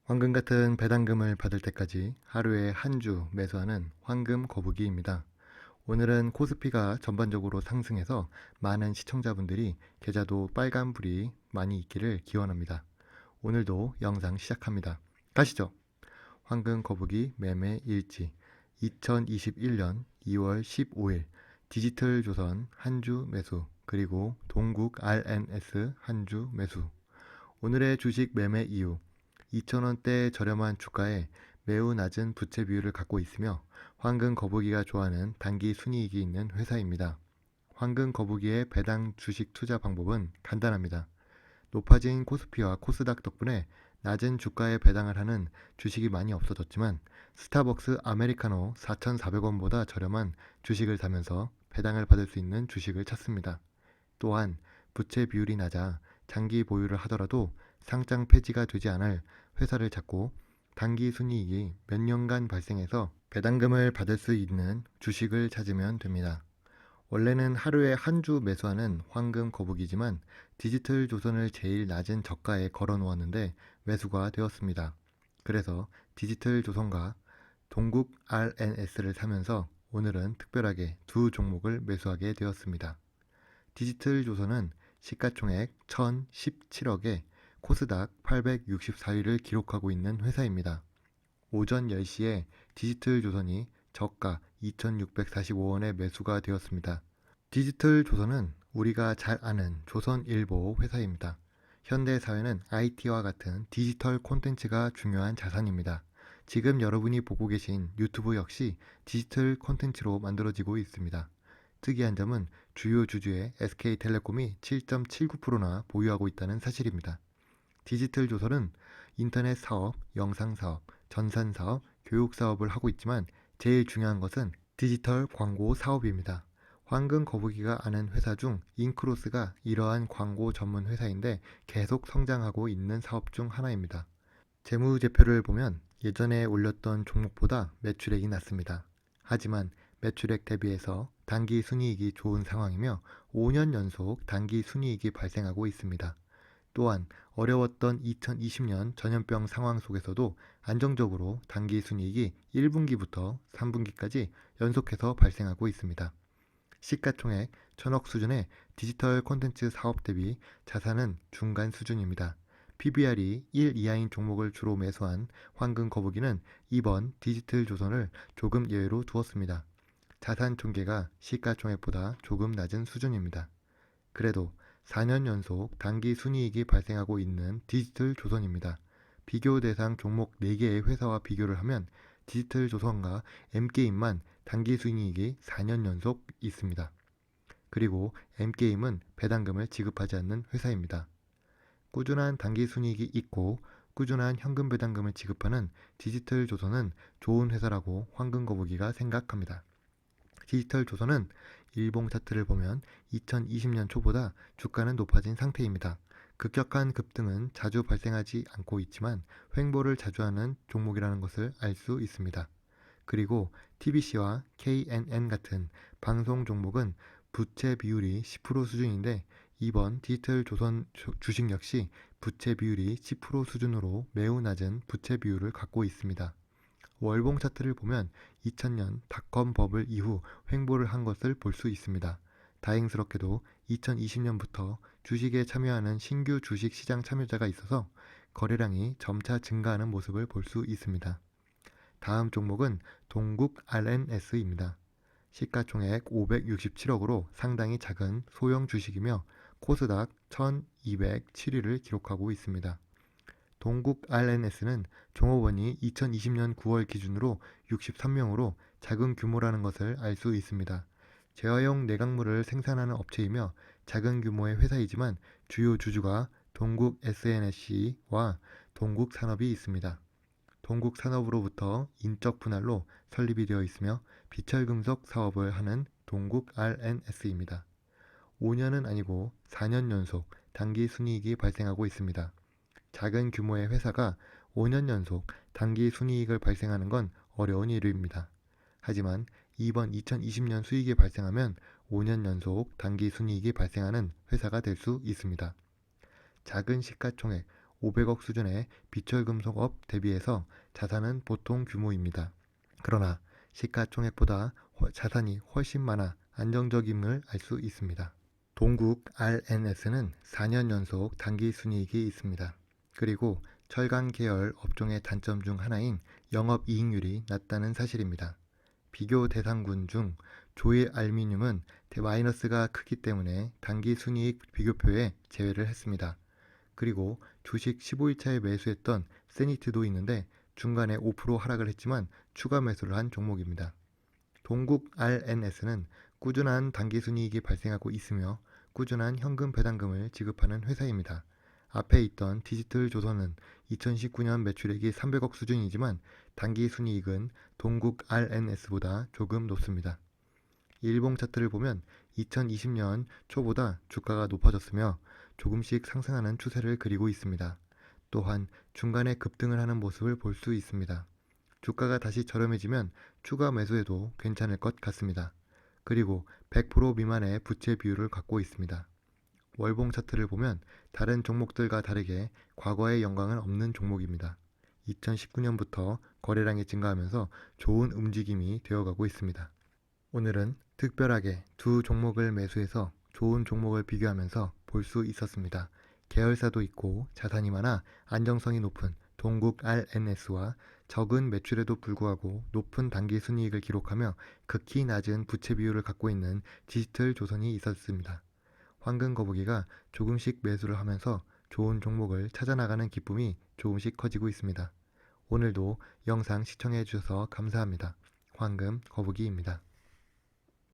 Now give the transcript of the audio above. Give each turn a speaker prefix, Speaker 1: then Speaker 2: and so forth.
Speaker 1: 황금 같은 배당금을 받을 때까지 하루에 한 주 매수하는 황금 거북이입니다. 오늘은 코스피가 전반적으로 상승해서 많은 시청자분들이 계좌도 빨간불이 많이 있기를 기원합니다. 오늘도 영상 시작합니다. 가시죠. 황금 거북이 매매 일지 2021년 2월 15일 디지털 조선 한 주 매수 그리고 동국 RNS 한 주 매수. 오늘의 주식 매매 이유 2,000원대 저렴한 주가에 매우 낮은 부채 비율을 갖고 있으며 황금 거북이가 좋아하는 단기 순이익이 있는 회사입니다. 황금 거북이의 배당 주식 투자 방법은 간단합니다. 높아진 코스피와 코스닥 덕분에 낮은 주가에 배당을 하는 주식이 많이 없어졌지만 스타벅스 아메리카노 4,400원보다 저렴한 주식을 사면서 배당을 받을 수 있는 주식을 찾습니다. 또한 부채 비율이 낮아 장기 보유를 하더라도 상장 폐지가 되지 않을 회사를 찾고 단기 순이익이 몇 년간 발생해서 배당금을 받을 수 있는 주식을 찾으면 됩니다. 원래는 하루에 한 주 매수하는 황금 거북이지만 디지털 조선을 제일 낮은 저가에 걸어 놓았는데 매수가 되었습니다. 그래서 디지털 조선과 동국 RNS를 사면서 오늘은 특별하게 두 종목을 매수하게 되었습니다. 디지털 조선은 시가총액 1,017억에 코스닥 864위를 기록하고 있는 회사입니다. 오전 10시에 디지털 조선이 저가 2,645원에 매수가 되었습니다. 디지털 조선은 우리가 잘 아는 조선일보 회사입니다. 현대사회는 IT와 같은 디지털 콘텐츠가 중요한 자산입니다. 지금 여러분이 보고 계신 유튜브 역시 디지털 콘텐츠로 만들어지고 있습니다. 특이한 점은 주요 주주의 SK텔레콤이 7.79%나 보유하고 있다는 사실입니다. 디지털 조선은 인터넷 사업, 영상 사업, 전산 사업, 교육 사업을 하고 있지만 제일 중요한 것은 디지털 광고 사업입니다. 황금 거북이가 아는 회사 중 인크로스가 이러한 광고 전문 회사인데 계속 성장하고 있는 사업 중 하나입니다. 재무제표를 보면 예전에 올렸던 종목보다 매출액이 낮습니다. 하지만 매출액 대비해서 단기 순이익이 좋은 상황이며 5년 연속 단기 순이익이 발생하고 있습니다. 또한 어려웠던 2020년 전염병 상황 속에서도 안정적으로 단기 순이익이 1분기부터 3분기까지 연속해서 발생하고 있습니다. 시가총액 1,000억 수준의 디지털 콘텐츠 사업 대비 자산은 중간 수준입니다. PBR이 1 이하인 종목을 주로 매수한 황금 거북이는 이번 디지털 조선을 조금 예외로 두었습니다. 자산 총계가 시가총액보다 조금 낮은 수준입니다. 그래도 4년 연속 단기 순이익이 발생하고 있는 디지털 조선입니다. 비교 대상 종목 4개의 회사와 비교를 하면 디지털 조선과 M게임만 단기 순이익이 4년 연속 있습니다. 그리고 M게임은 배당금을 지급하지 않는 회사입니다. 꾸준한 단기 순이익이 있고 꾸준한 현금 배당금을 지급하는 디지털 조선은 좋은 회사라고 황금 거북이가 생각합니다. 디지털 조선은 일봉 차트를 보면 2020년 초보다 주가는 높아진 상태입니다. 급격한 급등은 자주 발생하지 않고 있지만 횡보를 자주 하는 종목이라는 것을 알 수 있습니다. 그리고 TBC와 KNN 같은 방송 종목은 부채 비율이 10% 수준인데 이번 디지털 조선 주식 역시 부채 비율이 10% 수준으로 매우 낮은 부채 비율을 갖고 있습니다. 월봉 차트를 보면 2000년 닷컴 버블 이후 횡보를 한 것을 볼 수 있습니다. 다행스럽게도 2020년부터 주식에 참여하는 신규 주식 시장 참여자가 있어서 거래량이 점차 증가하는 모습을 볼 수 있습니다. 다음 종목은 동국 RNS입니다. 시가총액 567억으로 상당히 작은 소형 주식이며 코스닥 1207위를 기록하고 있습니다. 동국 RNS는 종업원이 2020년 9월 기준으로 63명으로 작은 규모라는 것을 알 수 있습니다. 재활용 내각물을 생산하는 업체이며 작은 규모의 회사이지만 주요 주주가 동국 SNS와 동국 산업이 있습니다. 동국 산업으로부터 인적 분할로 설립이 되어 있으며 비철금속 사업을 하는 동국 RNS입니다. 5년은 아니고 4년 연속 단기 순이익이 발생하고 있습니다. 작은 규모의 회사가 5년 연속 단기 순이익을 발생하는 건 어려운 일입니다. 하지만 이번 2020년 수익이 발생하면 5년 연속 단기 순이익이 발생하는 회사가 될 수 있습니다. 작은 시가총액 500억 수준의 비철금속업 대비해서 자산은 보통 규모입니다. 그러나 시가총액보다 자산이 훨씬 많아 안정적임을 알 수 있습니다. 동국 RNS는 4년 연속 당기순이익이 있습니다. 그리고 철강 계열 업종의 단점 중 하나인 영업이익률이 낮다는 사실입니다. 비교 대상군 중 조일 알루미늄은 마이너스가 크기 때문에 당기순이익 비교표에 제외를 했습니다. 그리고 주식 15일차에 매수했던 세니트도 있는데 중간에 5% 하락을 했지만 추가 매수를 한 종목입니다. 동국 RNS는 꾸준한 당기순이익이 발생하고 있으며 꾸준한 현금 배당금을 지급하는 회사입니다. 앞에 있던 디지털조선은 2019년 매출액이 300억 수준이지만 당기순이익은 동국 RNS보다 조금 높습니다. 일봉 차트를 보면 2020년 초보다 주가가 높아졌으며 조금씩 상승하는 추세를 그리고 있습니다. 또한 중간에 급등을 하는 모습을 볼 수 있습니다. 주가가 다시 저렴해지면 추가 매수해도 괜찮을 것 같습니다. 그리고 100% 미만의 부채 비율을 갖고 있습니다. 월봉 차트를 보면 다른 종목들과 다르게 과거의 영광은 없는 종목입니다. 2019년부터 거래량이 증가하면서 좋은 움직임이 되어가고 있습니다. 오늘은 특별하게 두 종목을 매수해서 좋은 종목을 비교하면서 볼 수 있었습니다. 계열사도 있고 자산이 많아 안정성이 높은 동국 RNS와 적은 매출에도 불구하고 높은 단기 순이익을 기록하며 극히 낮은 부채 비율을 갖고 있는 디지털조선이 있었습니다. 황금 거북이가 조금씩 매수를 하면서 좋은 종목을 찾아나가는 기쁨이 조금씩 커지고 있습니다. 오늘도 영상 시청해 주셔서 감사합니다. 황금 거북이입니다.